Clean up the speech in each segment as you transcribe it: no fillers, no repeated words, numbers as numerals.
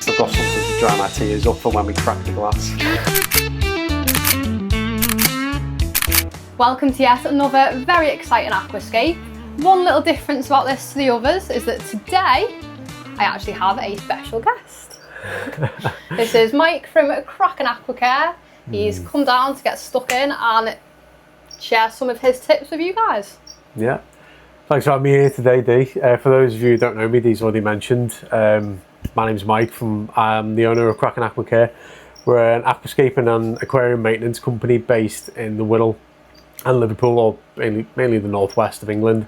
I've got something to dry my tears up for when we crack the glass. Welcome to yet another very exciting aquascape. One little difference about this to the others is that today I actually have a special guest. This is Mike from Kraken Aquacare. He's come down to get stuck in and share some of his tips with you guys. Yeah, thanks for having me here today, Dee. For those of you who don't know me, Dee's already mentioned. My name's Mike. I'm the owner of Kraken Aquacare. We're an aquascaping and aquarium maintenance company based in the Wirral and Liverpool, or mainly the northwest of England.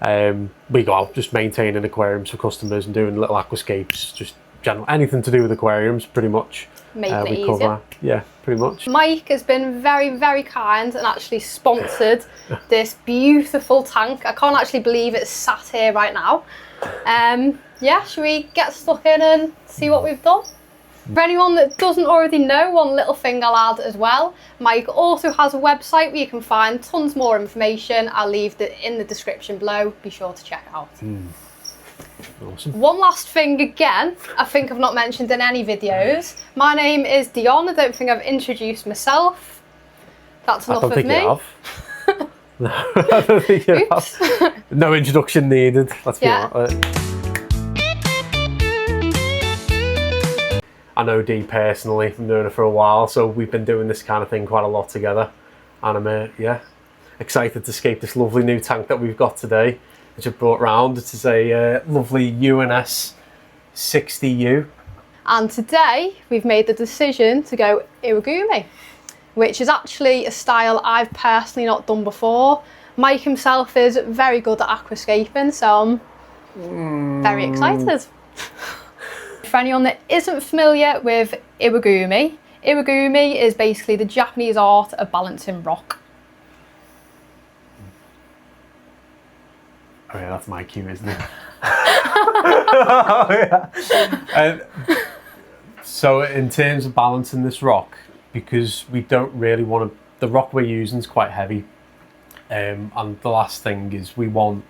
We go out just maintaining aquariums for customers and doing little aquascapes, just general anything to do with aquariums, pretty much. Making it we easier. cover. Yeah, pretty much. Mike has been very, very kind and actually sponsored this beautiful tank. I can't actually believe it's sat here right now. Yeah, should we get stuck in and see what we've done? For anyone that doesn't already know, one little thing I'll add as well, Mike also has a website where you can find tons more information. I'll leave it in the description below. Be sure to check it out. Awesome. One last thing again, I think I've not mentioned in any videos. My name is Dion. I don't think I've introduced myself. That's enough of me. You have. No, I don't think you have. No introduction needed. Let's be honest. I know Dee personally, I've known her for a while, so we've been doing this kind of thing quite a lot together. And I'm excited to scape this lovely new tank that we've got today, which I've brought round. It is a lovely UNS 60U. And today we've made the decision to go Iwagumi, which is actually a style I've personally not done before. Mike himself is very good at aquascaping, so I'm very excited. For anyone that isn't familiar with Iwagumi, Iwagumi is basically the Japanese art of balancing rock. Oh yeah, that's my cue, isn't it? Oh, yeah. So in terms of balancing this rock, because we don't really want to, the rock we're using is quite heavy. And the last thing is we want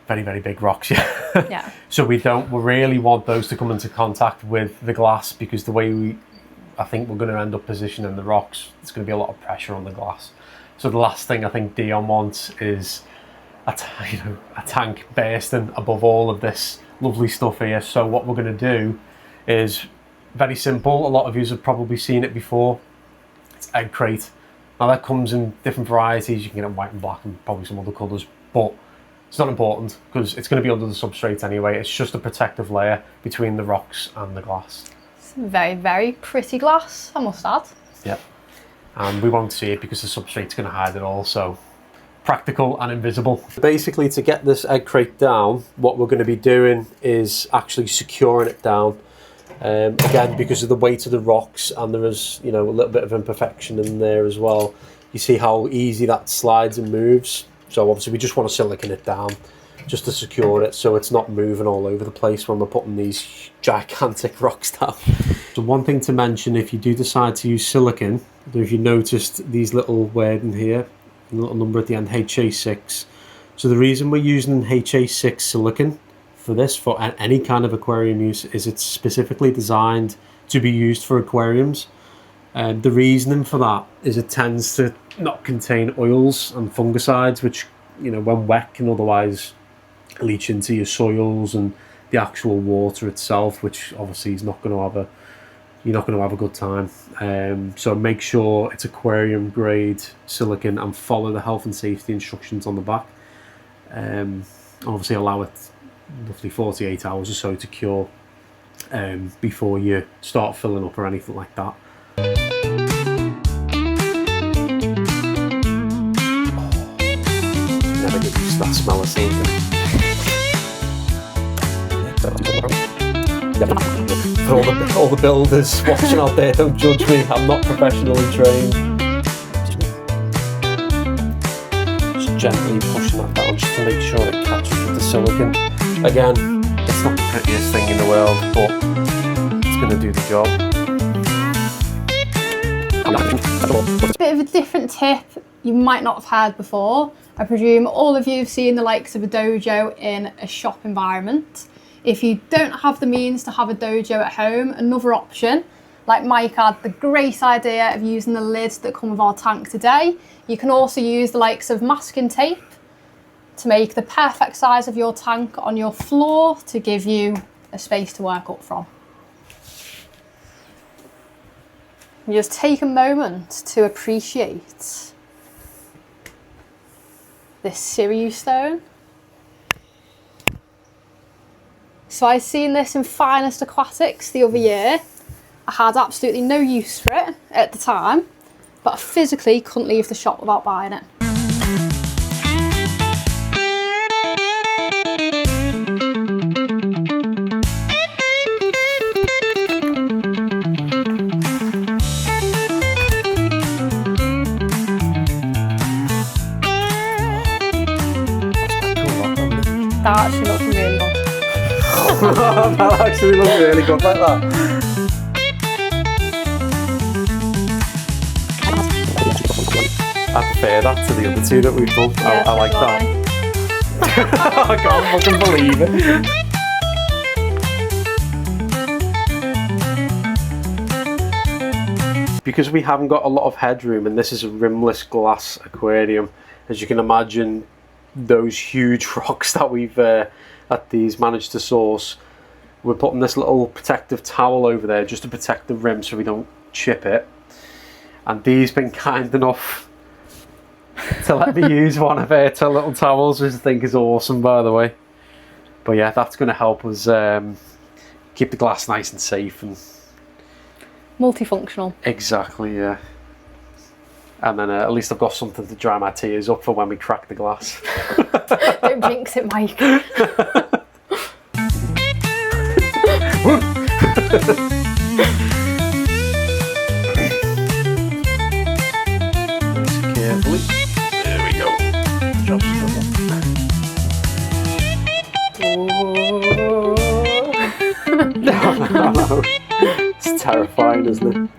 very, very big rocks, Yeah. So we really want those to come into contact with the glass, because the way I think we're going to end up positioning the rocks, there's going to be a lot of pressure on the glass. So the last thing I think Dion wants is a tank bursting above all of this lovely stuff here. So what we're going to do is very simple. A lot of you have probably seen it before. It's egg crate. Now that comes in different varieties. You can get it white and black and probably some other colours, but it's not important because it's going to be under the substrate anyway. It's just a protective layer between the rocks and the glass. It's very, very pretty glass, I must add. Yeah, and we won't see it because the substrate's going to hide it all, so practical and invisible. Basically, to get this egg crate down, what we're going to be doing is actually securing it down. Again, because of the weight of the rocks, and there is, a little bit of imperfection in there as well. You see how easy that slides and moves. So obviously we just want to silicone it down just to secure it so it's not moving all over the place when we're putting these gigantic rocks down. So one thing to mention, if you do decide to use silicone, if you noticed these little wording here, a little number at the end, HA6. So the reason we're using HA6 silicone for this, for any kind of aquarium use, is it's specifically designed to be used for aquariums. The reasoning for that is it tends to not contain oils and fungicides, which, when wet can otherwise leach into your soils and the actual water itself, which obviously is not going to have you're not going to have a good time. So make sure it's aquarium grade silicone and follow the health and safety instructions on the back. Obviously allow it roughly 48 hours or so to cure before you start filling up or anything like that. Never get used to that smell of silicone. For all the builders watching out there, don't judge me, I'm not professionally trained. Just gently pushing that down just to make sure it catches with the silicone. Again, it's not the prettiest thing in the world, but it's going to do the job. A bit of a different tip you might not have heard before. I presume all of you have seen the likes of a dojo in a shop environment. If you don't have the means to have a dojo at home, another option, like Mike had the great idea of using the lids that come with our tank today, you can also use the likes of masking tape to make the perfect size of your tank on your floor to give you a space to work up from. You just take a moment to appreciate this Sirius stone. So I seen this in Finest Aquatics the other year. I had absolutely no use for it at the time, but I physically couldn't leave the shop without buying it. That actually looks really good. That actually looks really good like that. I prefer that to the other two that we've done. Yeah, I like that. I can't fucking believe it. Because we haven't got a lot of headroom, and this is a rimless glass aquarium, as you can imagine, those huge rocks that we've at these managed to source, we're putting this little protective towel over there just to protect the rim so we don't chip it. And Dee's been kind enough to let me use one of her two little towels, which I think is awesome, by the way. But yeah, that's going to help us keep the glass nice and safe and multifunctional. Exactly, yeah. And then at least I've got something to dry my tears up for when we crack the glass. Don't jinx it, Mike. Carefully. There we go. Drop no. It's terrifying, isn't it?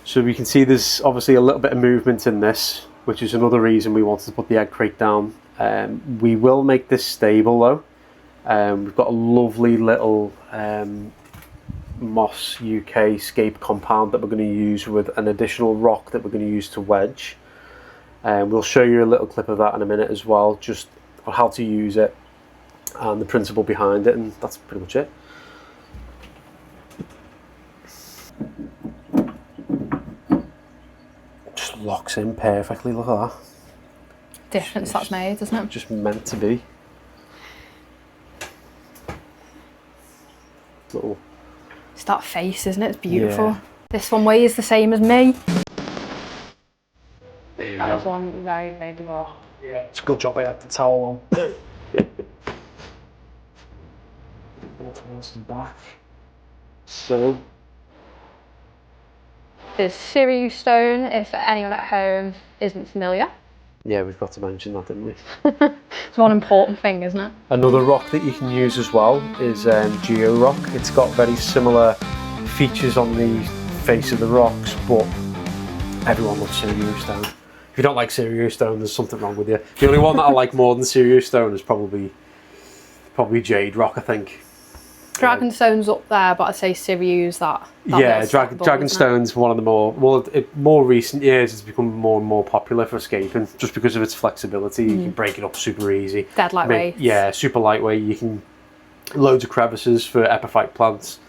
So we can see there's obviously a little bit of movement in this, which is another reason we wanted to put the egg crate down. We will make this stable though. We've got a lovely little Moss UK scape compound that we're going to use with an additional rock that we're going to use to wedge. We'll show you a little clip of that in a minute as well, just on how to use it and the principle behind it, and that's pretty much it. Just locks in perfectly, look at that. Difference that's made, isn't it? Just meant to be. Little. It's that face, isn't it? It's beautiful. Yeah. This one weighs the same as me. That was one very big rock. Yeah, it's a good job I had the towel on. Back. So. There's Sirius stone, if anyone at home isn't familiar. Yeah, we've got to mention that, didn't we? It's one important thing, isn't it? Another rock that you can use as well is geo rock. It's got very similar features on the face of the rocks, but everyone loves Sirius stone. If you don't like Sirius stone, there's something wrong with you. The only one that I like more than Sirius stone is probably jade rock, I think. Dragonstone's up there, but I'd say Sirius that yeah, Dragonstone's one of the more recent years. It's become more and more popular for escaping, just because of its flexibility. You can break it up super easy. Dead lightweight. Yeah, super lightweight. You can loads of crevices for epiphyte plants,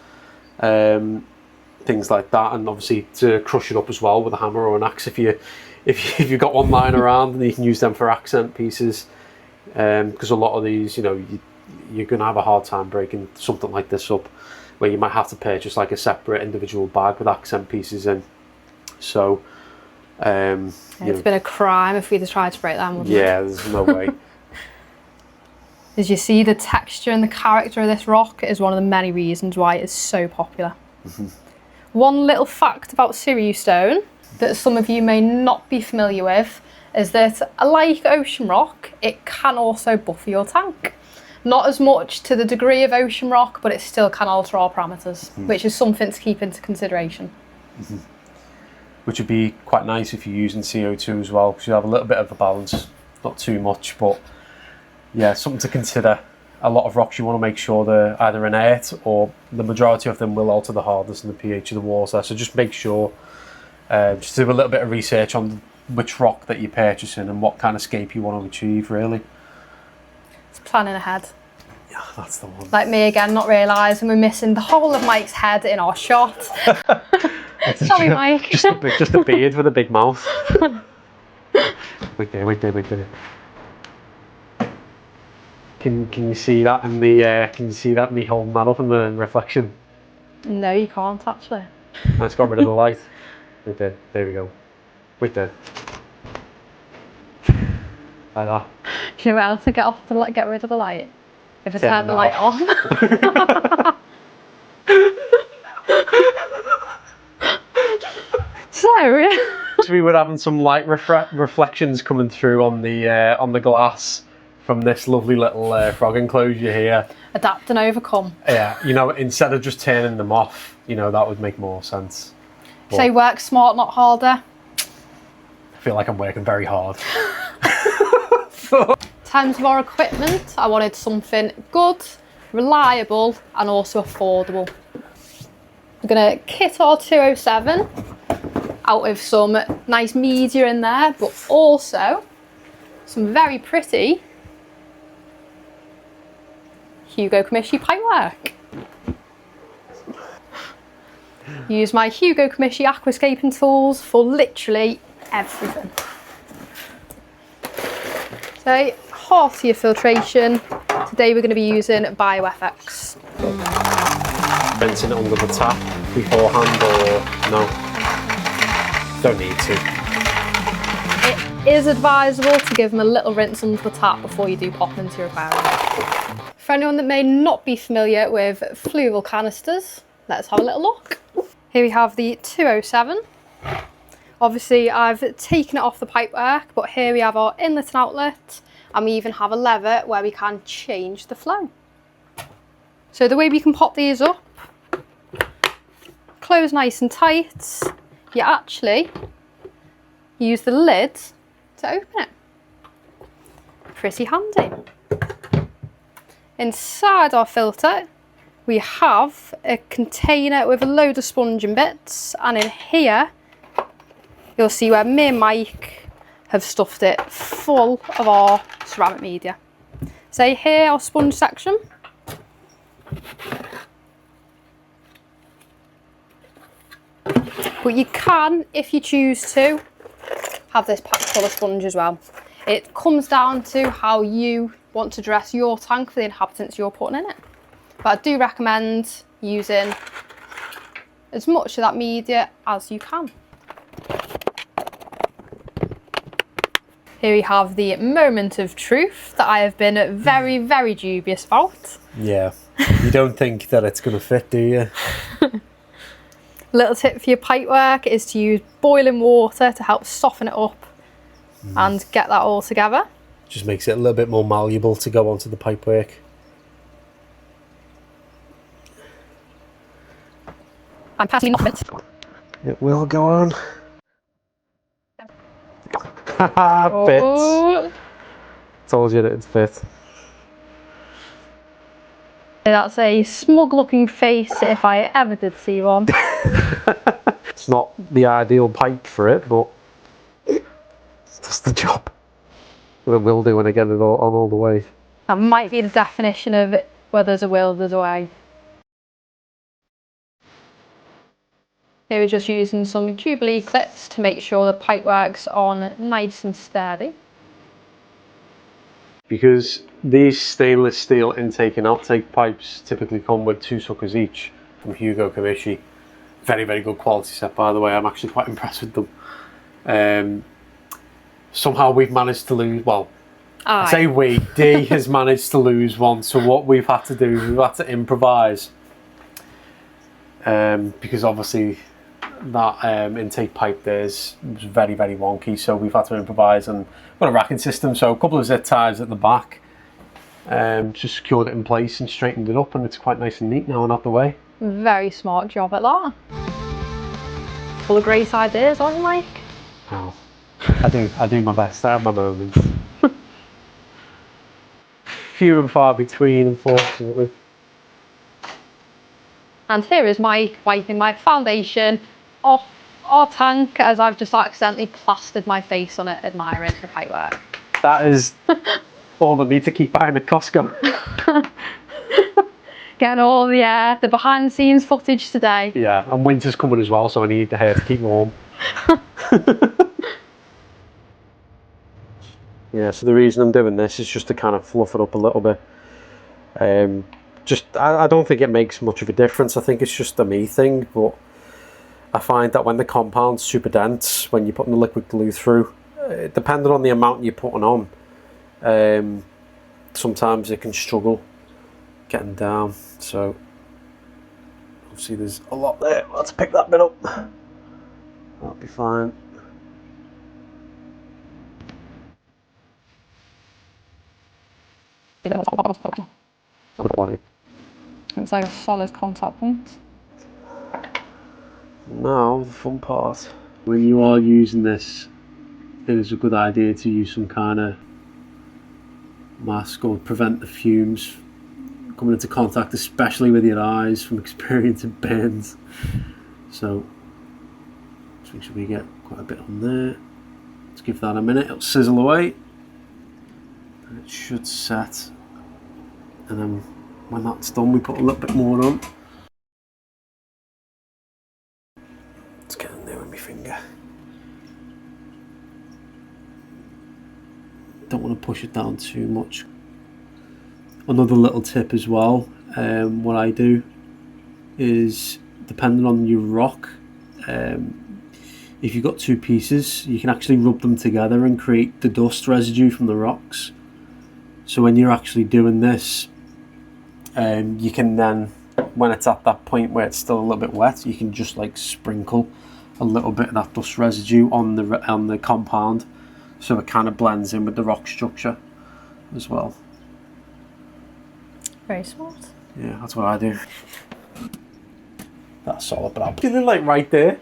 things like that, and obviously to crush it up as well with a hammer or an axe if you've got one lying around, and you can use them for accent pieces. Because a lot of these, you're going to have a hard time breaking something like this up, where you might have to purchase like a separate individual bag with accent pieces in. So it's been a crime if we'd have tried to break them, wouldn't it? Yeah, there's no way. As you see, the texture and the character of this rock is one of the many reasons why it is so popular. One little fact about Sirius stone that some of you may not be familiar with is that, like ocean rock, it can also buffer your tank. Not as much to the degree of ocean rock, but it still can alter our parameters, which is something to keep into consideration. Which would be quite nice if you're using CO2 as well, because you have a little bit of a balance, not too much, but yeah, something to consider a lot of rocks, you want to make sure they're either inert or the majority of them will alter the hardness and the pH of the water. So just make sure, just do a little bit of research on which rock that you're purchasing and what kind of scape you want to achieve, really. It's planning ahead. Yeah, that's the one. Like me again, not realising we're missing the whole of Mike's head in our shot. Sorry, Mike. Just a beard with a big mouth. Wait there. Can you see that in the me holding that up in the reflection? No, you can't actually. Let's got rid of the light. Right there. There we go. Wait there. Like that. Do you know how to get rid of the light? If I turn the light off. So we were having some light reflections coming through on the glass from this lovely little frog enclosure here. Adapt and overcome. Yeah, you know, instead of just turning them off, you know, that would make more sense. But so work smart, not harder. I feel like I'm working very hard. In terms of our equipment, I wanted something good, reliable, and also affordable. We're going to kit our 207 out with some nice media in there, but also some very pretty Iwagumi pipework. Use my Iwagumi Aquascaping tools for literally everything. So, heartier filtration. Today we're going to be using BioFX. Rinsing it under the tap beforehand, or no? Don't need to. It is advisable to give them a little rinse under the tap before you do pop them into your aquarium. For anyone that may not be familiar with fluval canisters, let's have a little look. Here we have the 207. Obviously I've taken it off the pipework, but here we have our inlet and outlet, and we even have a lever where we can change the flow. So the way we can pop these up, close nice and tight, you actually use the lid to open it. Pretty handy. Inside our filter we have a container with a load of sponging bits, and in here you'll see where me and Mike have stuffed it full of our ceramic media. So here our sponge section. But you can, if you choose to, have this packed full of sponge as well. It comes down to how you want to dress your tank for the inhabitants you're putting in it. But I do recommend using as much of that media as you can. Here we have the moment of truth that I have been very, very dubious about. Yeah, you don't think that it's going to fit, do you? Little tip for your pipework is to use boiling water to help soften it up and get that all together. Just makes it a little bit more malleable to go onto the pipework. I'm passing off it. It will go on. Haha, fits. Told you that it'd fit. That's a smug looking face if I ever did see one. It's not the ideal pipe for it, but that's the job. It will do when I get it all the way. That might be the definition of where there's a will, there's a way. Here we're just using some Jubilee clips to make sure the pipework's on nice and sturdy. Because these stainless steel intake and outtake pipes typically come with 2 suckers each from Iwagumi. Very, very good quality set, by the way. I'm actually quite impressed with them. Somehow we've managed to lose, well, I say we, D has managed to lose one, so what we've had to do is we've had to improvise. Because obviously that intake pipe there was very, very wonky, so we've had to improvise and got a racking system, so a couple of zip ties at the back, just secured it in place and straightened it up, and it's quite nice and neat now and out the way. Very smart job at that. Full of great ideas, aren't you, Mike? Oh, I do my best. I have my moments. few and far between, unfortunately. And here is my wiping my foundation off our tank, as I've just accidentally plastered my face on it, admiring the pipework. That is all I need to keep buying at Costco. Getting all the behind the scenes footage today. Yeah, and winter's coming as well, so I need the hair to keep warm. Yeah, so the reason I'm doing this is just to kind of fluff it up a little bit. I don't think it makes much of a difference. I think it's just a me thing, but I find that when the compound's super dense, when you're putting the liquid glue through, depending on the amount you're putting on, sometimes it can struggle getting down. So obviously there's a lot there. Let's pick that bit up. That'll be fine. It's like a solid contact point. Now the fun part. When you are using this, it is a good idea to use some kind of mask or prevent the fumes coming into contact, especially with your eyes, from experiencing burns. So just make sure we get quite a bit on there. Let's give that a minute. It'll sizzle away and it should set, and then when that's done we put a little bit more on. Let's get in there with my finger. Don't want to push it down too much. Another little tip as well, what I do is, depending on your rock, if you've got two pieces, you can actually rub them together and create the dust residue from the rocks. So when you're actually doing this, you can then, when it's at that point where it's still a little bit wet, you can just like sprinkle a little bit of that dust residue on the compound, so it kind of blends in with the rock structure as well. Very smart. Yeah, that's what I do. That's solid, but I'm feeling like right there.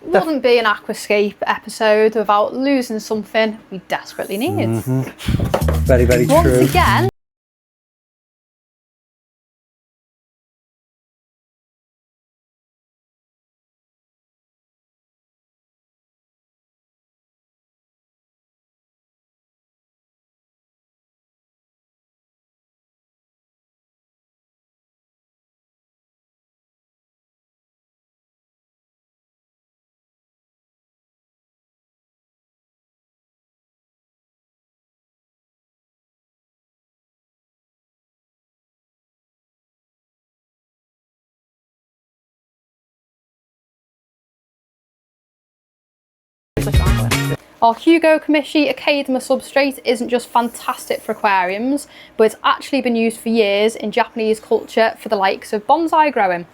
Wouldn't be an Aquascape episode without losing something we desperately need. Very, very true. Once again, our Iwagumi Aquascape substrate isn't just fantastic for aquariums, but it's actually been used for years in Japanese culture for the likes of bonsai growing.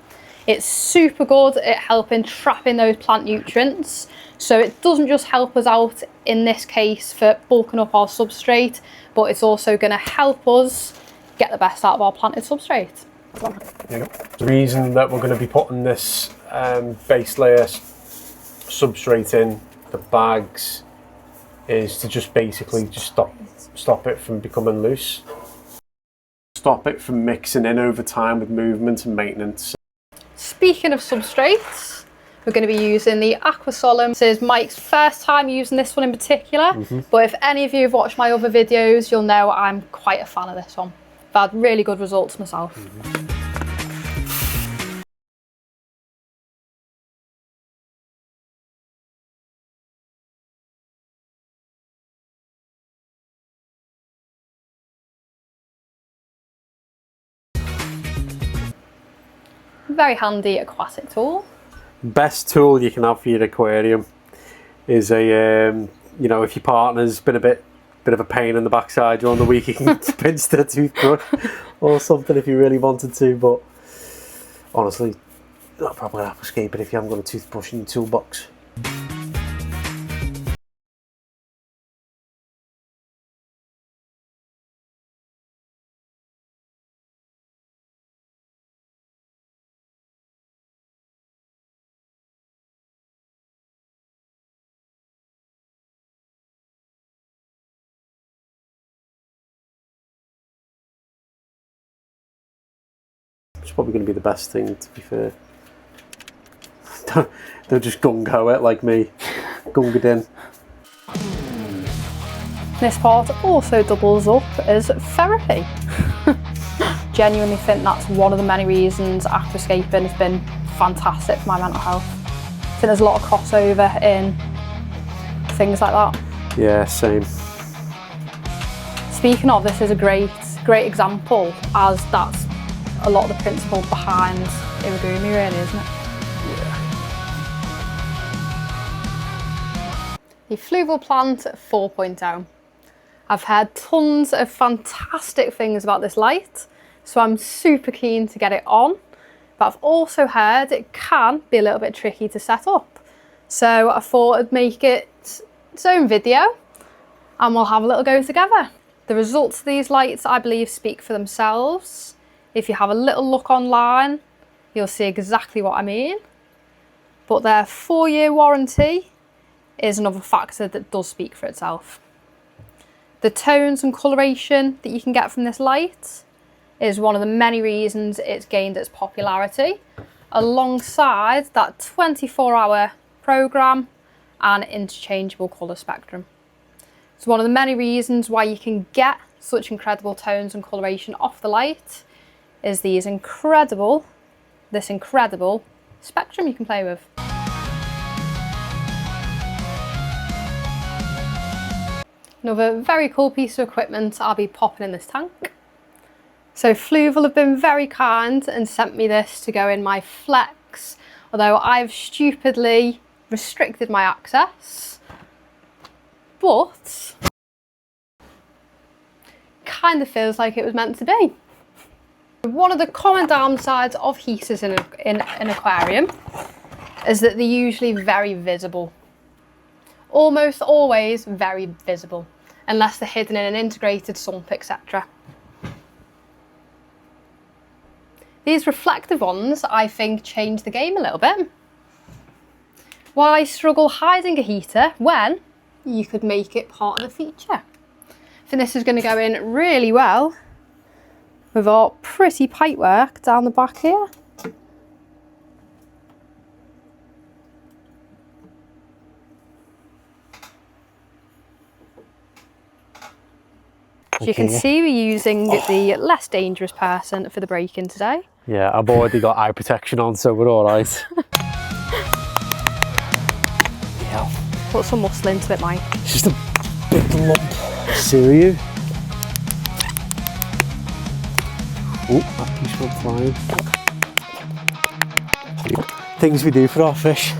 It's super good at helping trap in those plant nutrients, so it doesn't just help us out in this case for bulking up our substrate, but it's also going to help us get the best out of our planted substrate. There you go. The reason that we're going to be putting this base layer substrate in the bags is to just basically just stop it from becoming loose. Stop it from mixing in over time with movement and maintenance. Speaking of substrates, we're going to be using the Aquasolum. This is Mike's first time using this one in particular, but if any of you have watched my other videos, you'll know I'm quite a fan of this one. I've had really good results myself. Very handy aquatic tool. Best tool you can have for your aquarium is a, you know, if your partner's been a bit of a pain in the backside during the week, you can pinch their toothbrush or something if you really wanted to. But honestly, not probably Aquascape it if you haven't got a toothbrush in your toolbox. probably going to be the best thing, to be fair. Don't just gung-ho it like me. Gung it in. This part also doubles up as therapy. Genuinely think that's one of the many reasons aquascaping has been fantastic for my mental health. I think there's a lot of crossover in things like that. Yeah, same. Speaking of, this is a great example, as that's a lot of the principle behind Iwagumi, really, isn't it? Yeah. The fluval plant 4.0. I've heard tons of fantastic things about this light, so I'm super keen to get it on, but I've also heard it can be a little bit tricky to set up. So I thought I'd make it its own video and we'll have a little go together. The results of these lights, I believe, speak for themselves. If you have a little look online, you'll see exactly what I mean. But their 4-year warranty is another factor that does speak for itself. The tones and coloration that you can get from this light is one of the many reasons it's gained its popularity, alongside that 24-hour program and interchangeable colour spectrum. It's one of the many reasons why you can get such incredible tones and coloration off the light is this incredible spectrum you can play with. Another very cool piece of equipment I'll be popping in this tank. So Fluval have been very kind and sent me this to go in my Flex, although I've stupidly restricted my access. But kind of feels like it was meant to be. One of the common downsides of heaters in an aquarium is that they're usually very visible. Almost always very visible, unless they're hidden in an integrated sump, etc. These reflective ones, I think, change the game a little bit. Why struggle hiding a heater when you could make it part of the feature? I think this is going to go in really well with our pretty pipework down the back here. As you can see, we're using the less dangerous person for the break-in today. Yeah, I've already got eye protection on, so we're all right. Yeah. Put some muscle into it, Mike. It's just a big lump. Serious? Oh, that piece went flying. Things we do for our fish.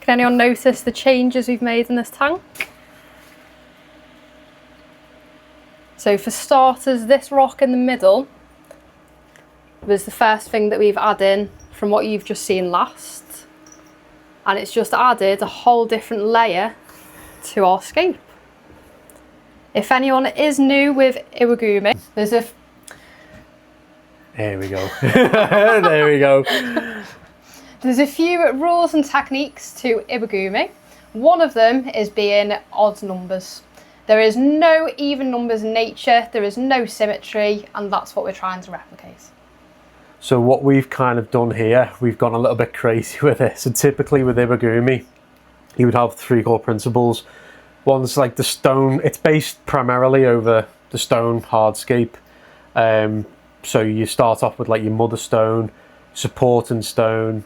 Can anyone notice the changes we've made in this tank? So for starters, this rock in the middle was the first thing that we've added from what you've just seen last. And it's just added a whole different layer to our scape. If anyone is new with Iwagumi, there's a... There we go. There we go. There's a few rules and techniques to Iwagumi. One of them is being odd numbers. There is no even numbers in nature, there is no symmetry, and that's what we're trying to replicate. So what we've kind of done here, we've gone a little bit crazy with it. So typically with Iwagumi, you would have 3 core principles. One's like the stone, it's based primarily over the stone hardscape. So you start off with like your mother stone, supporting stone,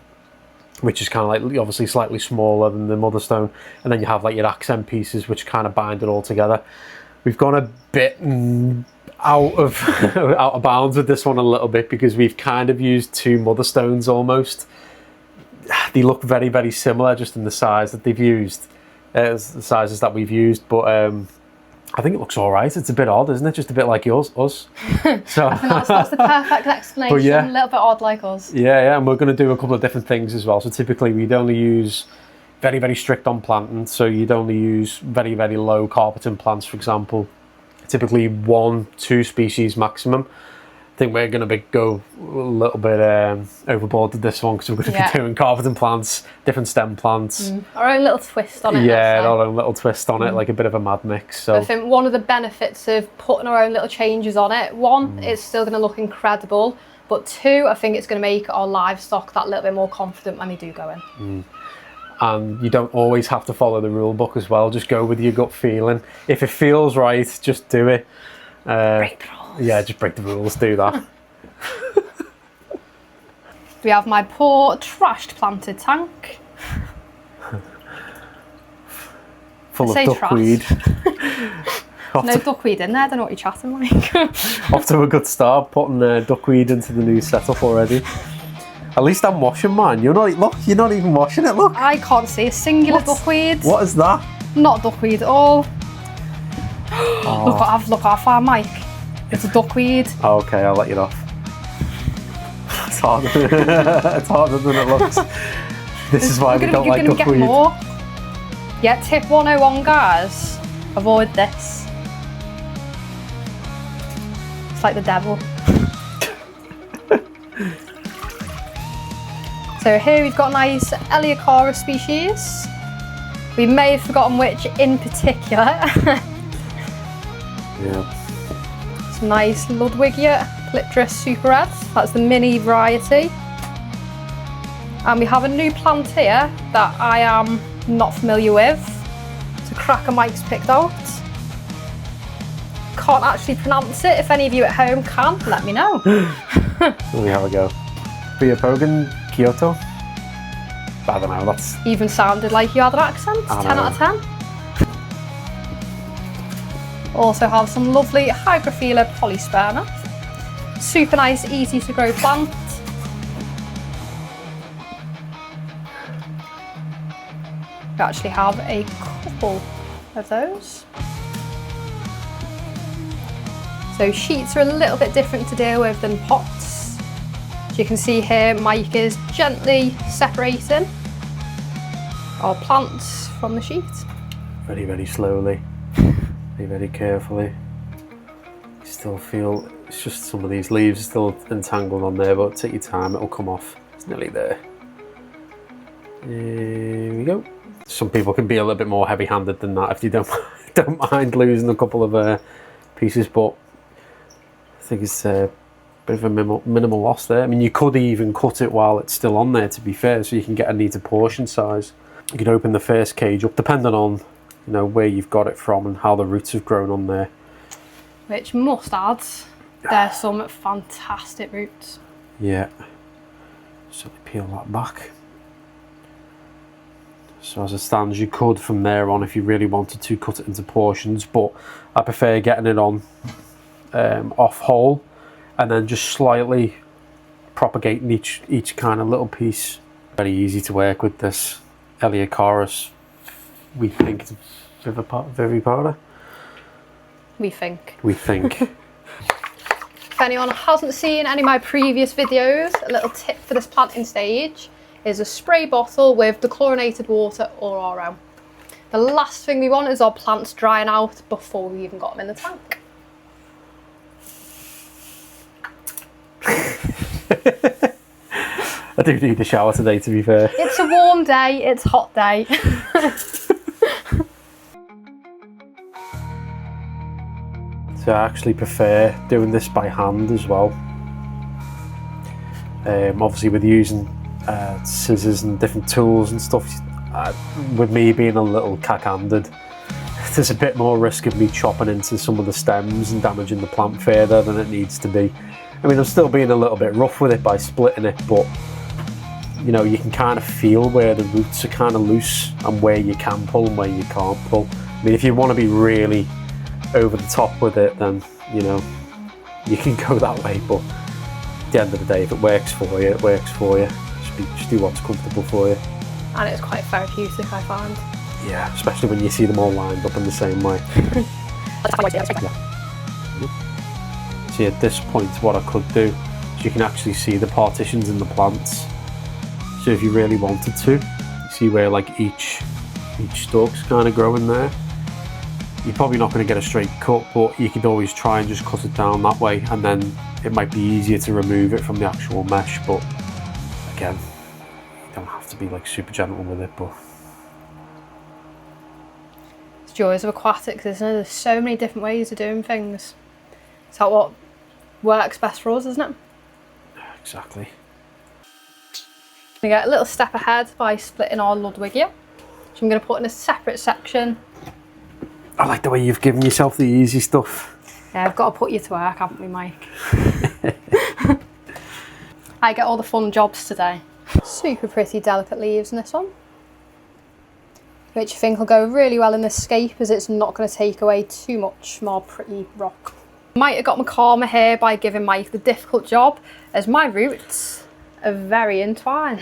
which is kind of like obviously slightly smaller than the mother stone, and then you have like your accent pieces which kind of bind it all together. We've gone a bit out of bounds with this one a little bit because we've kind of used 2 mother stones almost. They look very, very similar just in the size that they've used, the sizes that we've used, but I think it looks all right. It's a bit odd, isn't it? Just a bit like us. So I think that's the perfect explanation. Yeah. A little bit odd like us. Yeah, and we're going to do a couple of different things as well. So typically we'd only use very, very strict on planting. So you'd only use very, very low carpeting plants, for example. Typically 1-2 species maximum. I think we're going to go a little bit overboard with this one because we're going to be doing carpeting plants, different stem plants. Our own little twist on it. Yeah, our own little twist on it, like a bit of a mad mix. So I think one of the benefits of putting our own little changes on it, one, it's still going to look incredible, but 2, I think it's going to make our livestock that little bit more confident when they do go in. And you don't always have to follow the rule book as well. Just go with your gut feeling. If it feels right, just do it. Break the rules. Yeah, just break the rules, do that. We have my poor trashed planted tank. Full of duckweed. No duckweed in there, I don't know what you're chatting like. Off to a good start, putting duckweed into the new setup already. At least I'm washing mine. You're not, look, you're not even washing it, look. I can't see a singular duckweed. What is that? Not duckweed at all. Oh. Look how far, Mike. It's a duckweed. Oh, okay, I'll let you off. It's harder. It's harder than it looks. This is why we don't like duckweed. Get more. Yeah, tip 101, guys. Avoid this. It's like the devil. So here we've got a nice Iwagumi species. We may have forgotten which in particular. Yeah. Some nice Ludwigia Cliptris Super Red. That's the mini variety. And we have a new plant here that I am not familiar with. So Kraken Mike's picked out. Can't actually pronounce it. If any of you at home can, let me know. Let me have a go. Bogan Kyoto? I don't know, that's... Even sounded like you had an accent. 10 out of 10. Also have some lovely Hygrophila polysperma. Super nice, easy to grow plant. We actually have a couple of those. So sheets are a little bit different to deal with than pots. As you can see here, Mike is gently separating our plants from the sheet. Very, very slowly, very, very carefully. You still feel, it's just some of these leaves are still entangled on there, but take your time, it'll come off. It's nearly there. There we go. Some people can be a little bit more heavy-handed than that if you don't mind losing a couple of pieces, but I think it's a bit of a minimal loss there. I mean, you could even cut it while it's still on there, to be fair, so you can get a neater portion size. You can open the first cage up, depending on, you know, where you've got it from and how the roots have grown on there. Which must add, there's some fantastic roots. Yeah. So peel that back. So as it stands, you could from there on, if you really wanted to, cut it into portions, but I prefer getting it on off whole and then just slightly propagating each kind of little piece. Very easy to work with this Iwagumi. We think it's vivipara. We think. We think. If anyone hasn't seen any of my previous videos, a little tip for this planting stage is a spray bottle with dechlorinated water or RO. The last thing we want is our plants drying out before we even got them in the tank. I do need a shower today, to be fair. It's a warm day, it's a hot day. So I actually prefer doing this by hand as well. Obviously with using scissors and different tools and stuff, with me being a little cack-handed, there's a bit more risk of me chopping into some of the stems and damaging the plant further than it needs to be. I mean, I'm still being a little bit rough with it by splitting it, but you know, you can kind of feel where the roots are kind of loose and where you can pull and where you can't pull. I mean, if you want to be really over the top with it, then, you know, you can go that way, but at the end of the day, if it works for you, it works for you. Just do what's comfortable for you. And it's quite therapeutic, I find. Yeah, especially when you see them all lined up in the same way. See, at this point, what I could do is you can actually see the partitions in the plants. So if you really wanted to, you see where like each stalk's kind of growing there. You're probably not going to get a straight cut, but you could always try and just cut it down that way, and then it might be easier to remove it from the actual mesh. But again, you don't have to be like super gentle with it. But it's joys of aquatics, isn't it? There's so many different ways of doing things. Is that what works best for us, isn't it? exactly. We get a little step ahead by splitting our Ludwigia, which I'm going to put in a separate section. I like the way you've given yourself the easy stuff. Yeah, I've got to put you to work, haven't we, Mike? I get all the fun jobs today. Super pretty delicate leaves in this one, which I think will go really well in this scape as it's not going to take away too much more pretty rock. Might have got my karma here by giving Mike the difficult job, as my roots are very entwined.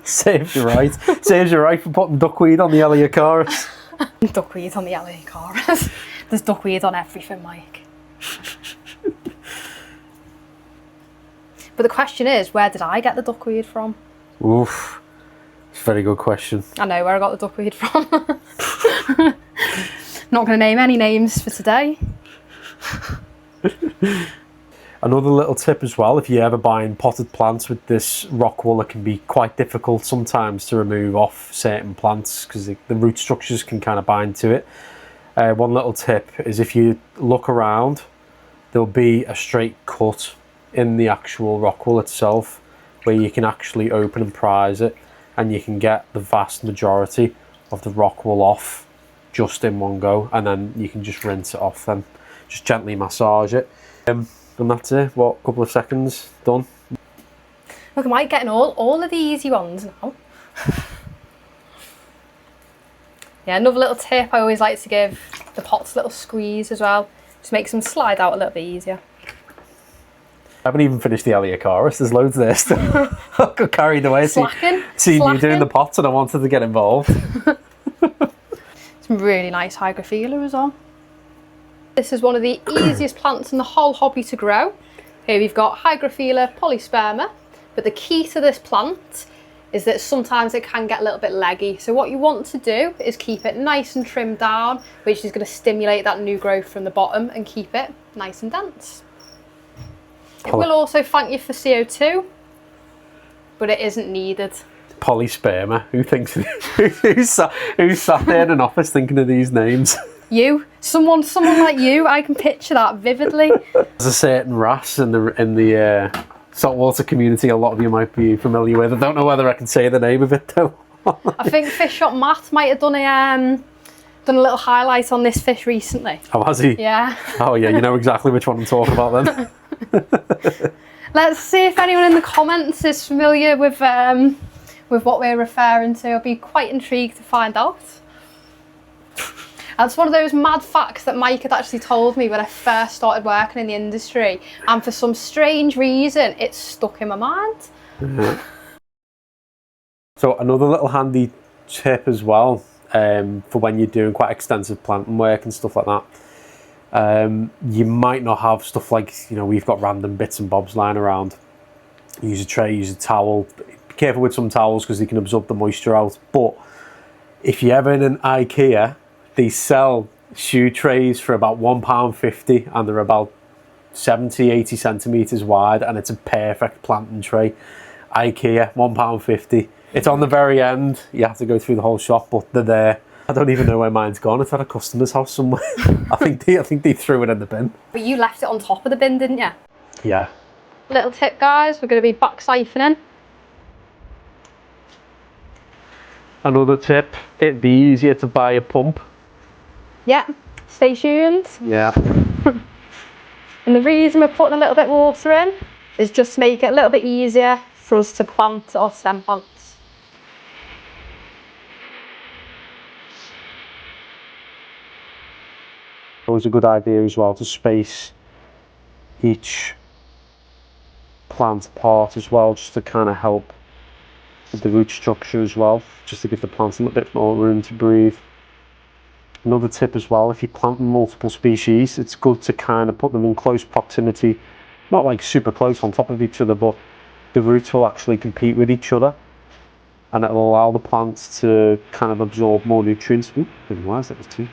Saves you right. Saves you right for putting duckweed on the Elaeocharis. Duckweed on the Elaeocharis. There's duckweed on everything, Mike. But the question is, where did I get the duckweed from? Oof. It's a very good question. I know where I got the duckweed from. Not going to name any names for today. Another little tip as well, if you're ever buying potted plants with this rock wool, it can be quite difficult sometimes to remove off certain plants because the root structures can kind of bind to it. One little tip is if you look around, there'll be a straight cut in the actual rock wool itself where you can actually open and prise it, and you can get the vast majority of the rock wool off just in one go, and then you can just rinse it off, then just gently massage it, and that's it. What, a couple of seconds, done. Look, am I getting all of the easy ones now? Yeah, another little tip I always like to give the pots a little squeeze as well, just makes them slide out a little bit easier. I haven't even finished the Elaeocharis, there's loads there still. I got carried away seeing you doing the pots and I wanted to get involved. Some really nice hygrophila as well. This is one of the easiest plants in the whole hobby to grow. Here we've got hygrophila polysperma, but the key to this plant is that sometimes it can get a little bit leggy. So what you want to do is keep it nice and trimmed down, which is going to stimulate that new growth from the bottom and keep it nice and dense. It will also thank you for CO2, but it isn't needed. Polysperma. Who thinks? Who's sat there in an office thinking of these names? You, someone like you. I can picture that vividly. There's a certain wrasse in the saltwater community. A lot of you might be familiar with. I don't know whether I can say the name of it though. I think Fish Shop Matt might have done a little highlight on this fish recently. Oh, has he? Yeah. Oh yeah, you know exactly which one I'm talking about then. Let's see if anyone in the comments is familiar with what we're referring to. I'll be quite intrigued to find out. That's one of those mad facts that Mike had actually told me when I first started working in the industry, and for some strange reason it stuck in my mind. Mm-hmm. So another little handy tip as well, for when you're doing quite extensive planting work and stuff like that. You might not have stuff like, we've got random bits and bobs lying around. Use a tray, use a towel. Be careful with some towels because they can absorb the moisture out. But if you're ever in an IKEA, they sell shoe trays for about £1.50 and they're about 70-80 centimetres wide, and it's a perfect planting tray. IKEA, £1.50. It's on the very end. You have to go through the whole shop, but they're there. I don't even know where mine's gone. It's at a customer's house somewhere. I think they threw it in the bin. But you left it on top of the bin, didn't you? Yeah. Little tip, guys, we're going to be back siphoning. Another tip, it'd be easier to buy a pump. Yeah, stay tuned. Yeah. And the reason we're putting a little bit of water in is just to make it a little bit easier for us to plant our stem plants. Always a good idea as well to space each plant apart as well, just to kind of help with the root structure as well, just to give the plants a little bit more room to breathe. Another tip as well, if you plant multiple species, it's good to kind of put them in close proximity, not like super close on top of each other, but the roots will actually compete with each other, and it'll allow the plants to kind of absorb more nutrients. Ooh, didn't realize that was two.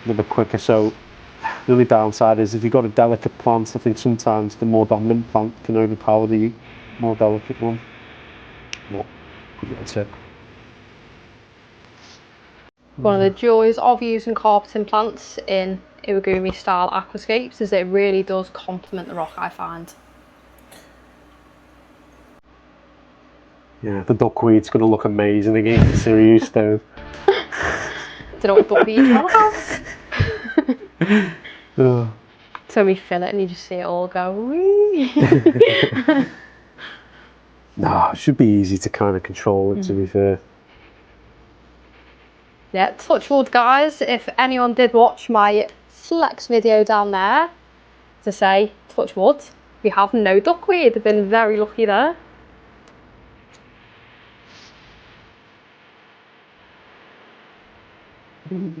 A little bit quicker. So the only downside is if you've got a delicate plant, I think sometimes the more dominant plant can overpower the more delicate one. But that's it. One of the joys of using carpeting plants in Iwagumi style aquascapes is that it really does complement the rock, I find. Yeah, the duckweed's going to look amazing against the cereal stone. Don't know what duckweed is. Oh. So we fill it and you just see it all go wee. No, it should be easy to kind of control it, to be fair. Yeah, touch wood, guys. If anyone did watch my flex video down there, to say, touch wood, we have no duckweed. I've been very lucky there. You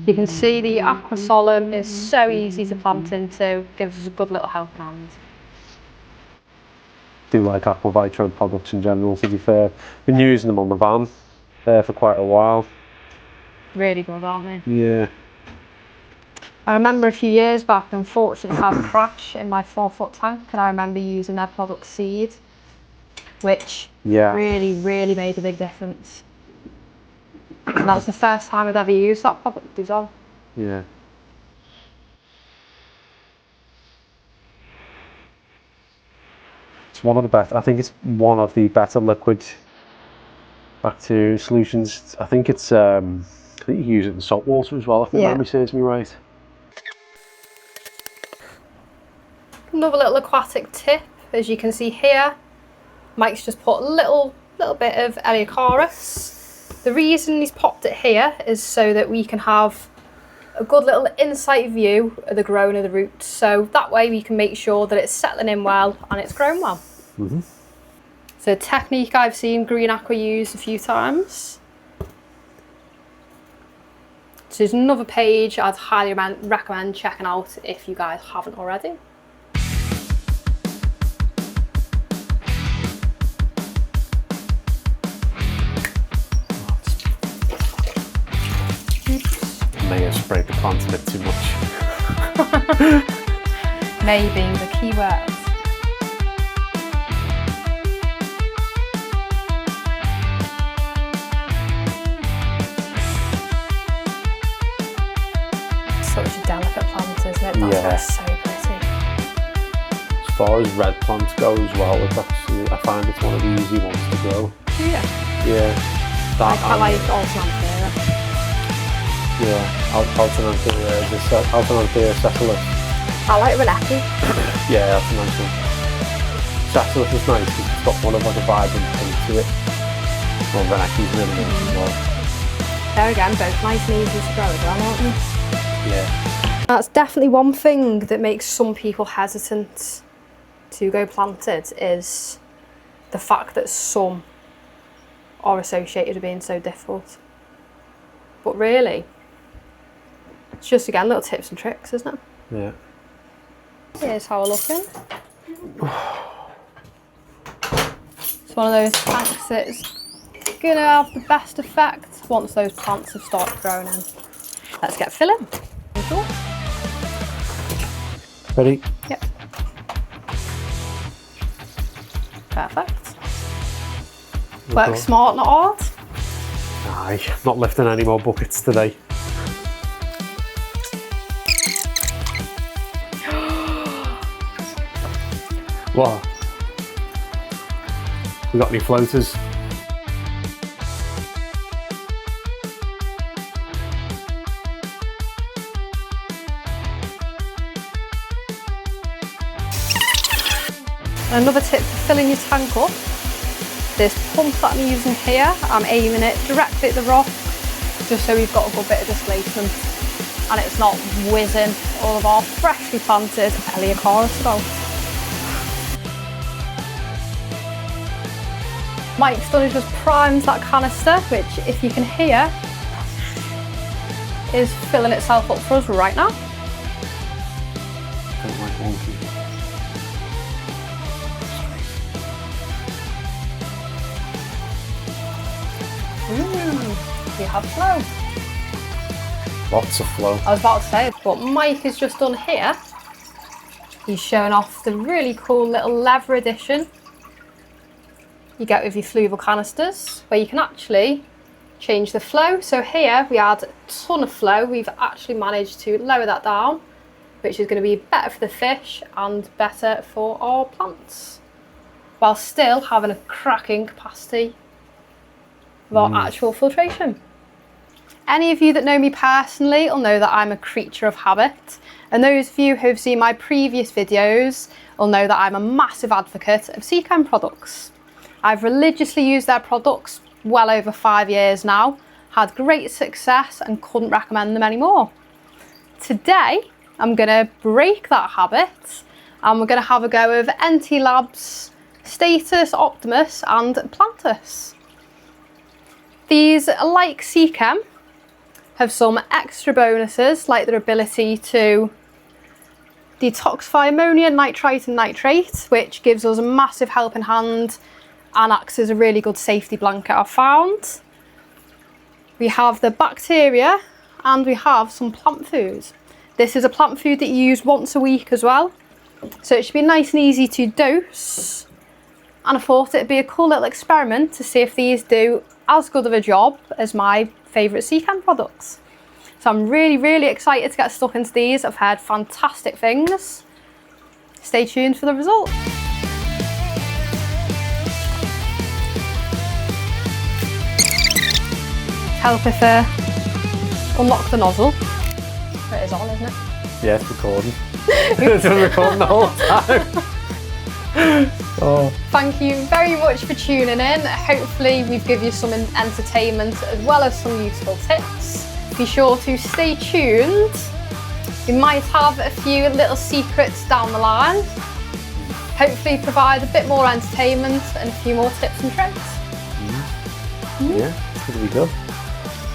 can see the aquasolim is so easy to plant into, gives us a good little helping hand. Do like Aquavitra products in general, to be fair. Been using them on the van for quite a while. Really good, aren't they? Yeah. I remember a few years back, unfortunately, had a crash in my 4-foot tank, and I remember using their product Seed, which really made a big difference. And that was the first time I'd ever used that product as well. Yeah. It's one of the best. I think it's one of the better liquid bacteria solutions. I think it's. I think you can use it in salt water as well, if my memory serves me right. Another little aquatic tip, as you can see here, Mike's just put a little bit of Eleocharis. The reason he's popped it here is so that we can have a good little insight view of the growing of the roots. So that way we can make sure that it's settling in well and it's grown well. Mm-hmm. So a technique I've seen Green Aqua use a few times. So there's another page I'd highly recommend checking out if you guys haven't already. May have sprayed the plant a bit too much. Maybe the key word. Such a delicate plant, isn't it? That's why it's so pretty. As far as red plants go as well, it's actually, I find it's one of the easy ones to grow. Yeah. Yeah. I like Alternanthera. Yeah, Alternanthera Cecilus. I like Reneki. Yeah, that's a nice one. Cecilus is nice because it's got one of like a vibrant pink to it. Well, Reneki's really nice as well. There again, both nice and easy to grow as well, aren't they? Yeah. That's definitely one thing that makes some people hesitant to go planted, is the fact that some are associated with being so difficult. But really, it's just, again, little tips and tricks, isn't it? Yeah. Here's how we're looking. It's one of those tanks that's going to have the best effect once those plants have started growing in. Let's get filling. Ready? Yep. Perfect. Work smart, not hard. Aye, not lifting any more buckets today. What? We got any floaters? Another tip for filling your tank up, this pump that I'm using here, I'm aiming it directly at the rock, just so we've got a good bit of displacement and it's not whizzing all of our freshly planted Eleocharis about. Mike's done is just primed that canister, which, if you can hear, is filling itself up for us right now. Don't like wonky. We have flow. Lots of flow. I was about to say, what Mike has just done here, he's showing off the really cool little leather edition you get with your fluval canisters, where you can actually change the flow. So here we had a ton of flow. We've actually managed to lower that down, which is going to be better for the fish and better for our plants. while still having a cracking capacity of our actual filtration. Any of you that know me personally will know that I'm a creature of habit, and those of you who have seen my previous videos will know that I'm a massive advocate of Seachem products. I've religiously used their products well over 5 years now, had great success and couldn't recommend them anymore. Today I'm going to break that habit and we're going to have a go of NT Labs, Status, Optimus and Plantus. These, like Seachem, have some extra bonuses like their ability to detoxify ammonia, nitrite and nitrate, which gives us a massive helping hand and acts as a really good safety blanket, I've found. We have the bacteria and we have some plant food. This is a plant food that you use once a week as well, so it should be nice and easy to dose, and I thought it'd be a cool little experiment to see if these do as good of a job as my favourite Seachem products. So I'm really excited to get stuck into these. I've heard fantastic things. Stay tuned for the result. Help if unlock the nozzle. It is on, isn't it? Yeah, it's recording. It's been recording the whole time. Oh. Thank you very much for tuning in. Hopefully we've given you some entertainment as well as some useful tips. Be sure to stay tuned. We might have a few little secrets down the line. Hopefully provide a bit more entertainment and a few more tips and tricks. Yeah, it's going to be good.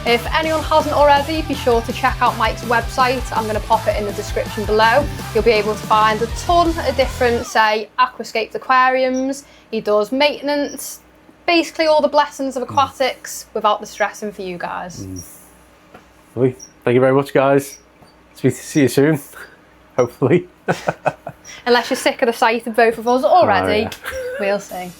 If anyone hasn't already, be sure to check out Mike's website. I'm going to pop it in the description below. You'll be able to find a ton of different, say, aquascaped aquariums. He does maintenance, basically all the blessings of aquatics without the stressing for you guys. Thank you very much, guys. See you soon, hopefully. Unless you're sick of the sight of both of us already, we'll see.